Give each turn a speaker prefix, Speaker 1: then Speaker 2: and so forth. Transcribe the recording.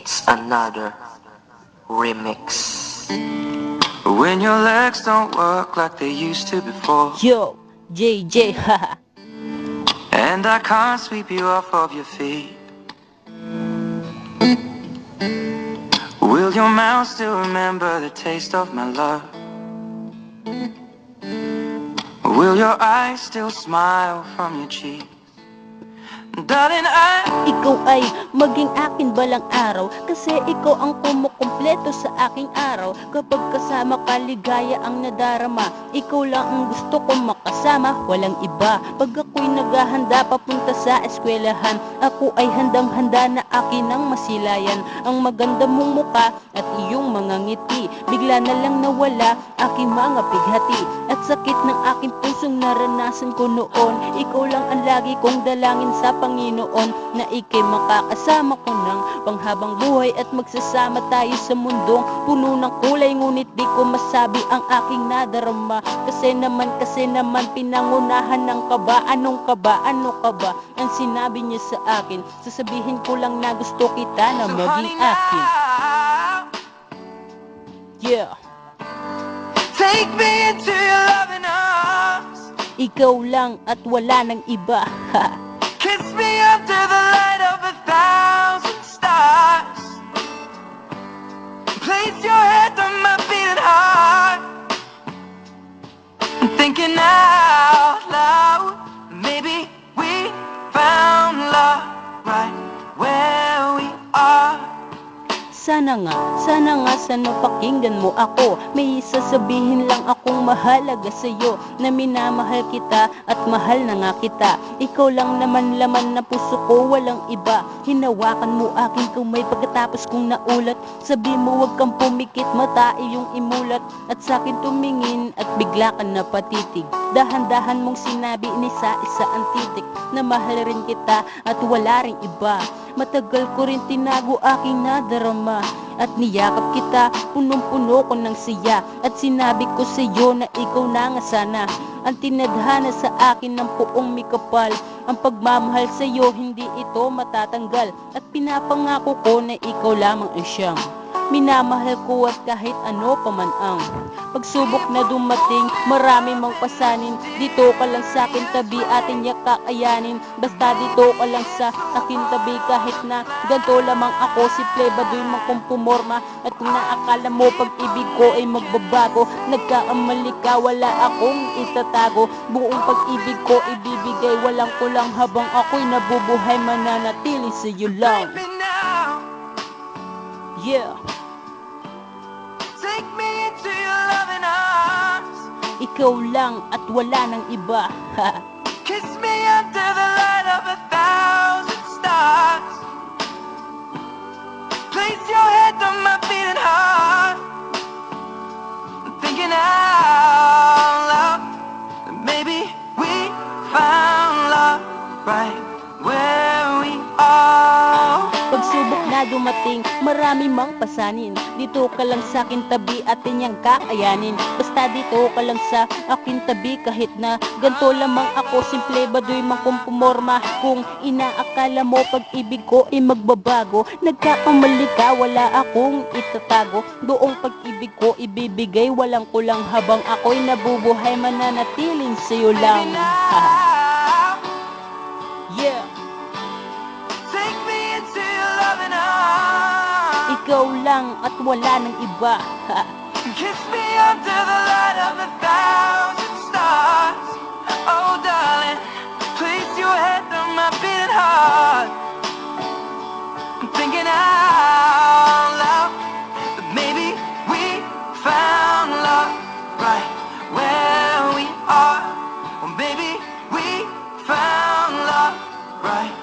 Speaker 1: It's another remix.
Speaker 2: When your legs don't work like they used to before,
Speaker 3: Yo, JJ, haha.
Speaker 2: and I can't sweep you off of your feet. Will your mouth still remember the taste of my love? Will your eyes still smile from your cheeks? Darling,
Speaker 3: Ikaw ay maging akin balang araw, kasi ikaw ang kumukumpleto sa aking araw. Kapag kasama ka, ligaya ang nadarama. Ikaw lang ang gusto kong makasama, walang iba. Pag ako'y naghahanda papunta sa eskwelahan, ako ay handang-handa na akin ang masilayan. Ang maganda mong muka at iyong mga ngiti, bigla na lang nawala aking mga pighati. At sakit ng aking pusong naranasan ko noon. Ikaw lang ang lagi kong dalangin sa Panginoon, na ikay makakasama ko ng panghabang buhay, at magsasama tayo sa mundong puno ng kulay. Ngunit di ko masabi ang aking nadarama, kasi naman pinangunahan ng kaba. Ano ka ba ang sinabi niya sa akin? Sasabihin ko lang na gusto kita na maging akin. Yeah.
Speaker 2: take me into your loving arms.
Speaker 3: Ikaw lang at wala ng iba.
Speaker 2: Kiss me under the light of 1,000 stars. Place your head on my beating heart. I'm thinking out loud, maybe we found love right where we are.
Speaker 3: Sana pakinggan mo ako. May sasabihin lang akong mahalaga sa'yo, na minamahal kita at mahal na nga kita. Ikaw lang naman laman na puso ko, walang iba. Hinawakan mo aking kamay pagkatapos kong naulat. Sabi mo wag kang pumikit, mata iyong imulat, at sa'kin tumingin at bigla ka na patitig. Dahan-dahan mong sinabi inisa-isa ang titik, na mahal rin kita at wala ring iba. Matagal ko rin tinago aking nadarama, at niyakap kita, punong-puno ko ng siya. At sinabi ko sa iyo na ikaw na nga sana ang tinadhana sa akin ng puong mikapal. Ang pagmamahal sa iyo, hindi ito matatanggal, at pinapangako ko na ikaw lamang ang siyang minamahal ko, at kahit ano pa man ang pagsubok na dumating, marami mang pasanin. Dito ka lang sa akin tabi, atin niya kakayanin. Basta dito ka lang sa akin tabi, kahit na ganito lamang ako. Simple ba do'y mang pumorma, at kung naakala mo pag-ibig ko ay magbabago, nagkakamali ka, wala akong itatago. Buong pag-ibig ko ibibigay, walang kulang, habang ako'y nabubuhay, mananatili sa iyo lang. Yeah.
Speaker 2: Take me into your loving arms.
Speaker 3: Ikaw lang at wala ng iba.
Speaker 2: Kiss me under the light of 1,000 stars. Place your head on my beating heart. I'm thinking out loud that maybe we found love right where we are.
Speaker 3: Pagsubok na dumating, marami mang pasanin. Dito ka lang sa akin tabi, atin niyang kakayanin. Basta dito ka lang sa akin tabi, kahit na ganito lamang ako. Simple ba do'y pumorma, kung inaakala mo pag-ibig ko ay magbabago. Nagkakamali ka, wala akong itatago. Buong pag-ibig ko ibibigay, walang kulang, habang ako'y nabubuhay, mananatiling sa'yo lang. Yeah.
Speaker 2: Take me into your loving arms.
Speaker 3: Ikaw lang at wala ng iba.
Speaker 2: Kiss me under the light of 1,000 stars. Oh darling, place your head on my beating heart. I'm thinking out loud that maybe we found love right where we are. Or maybe we found love right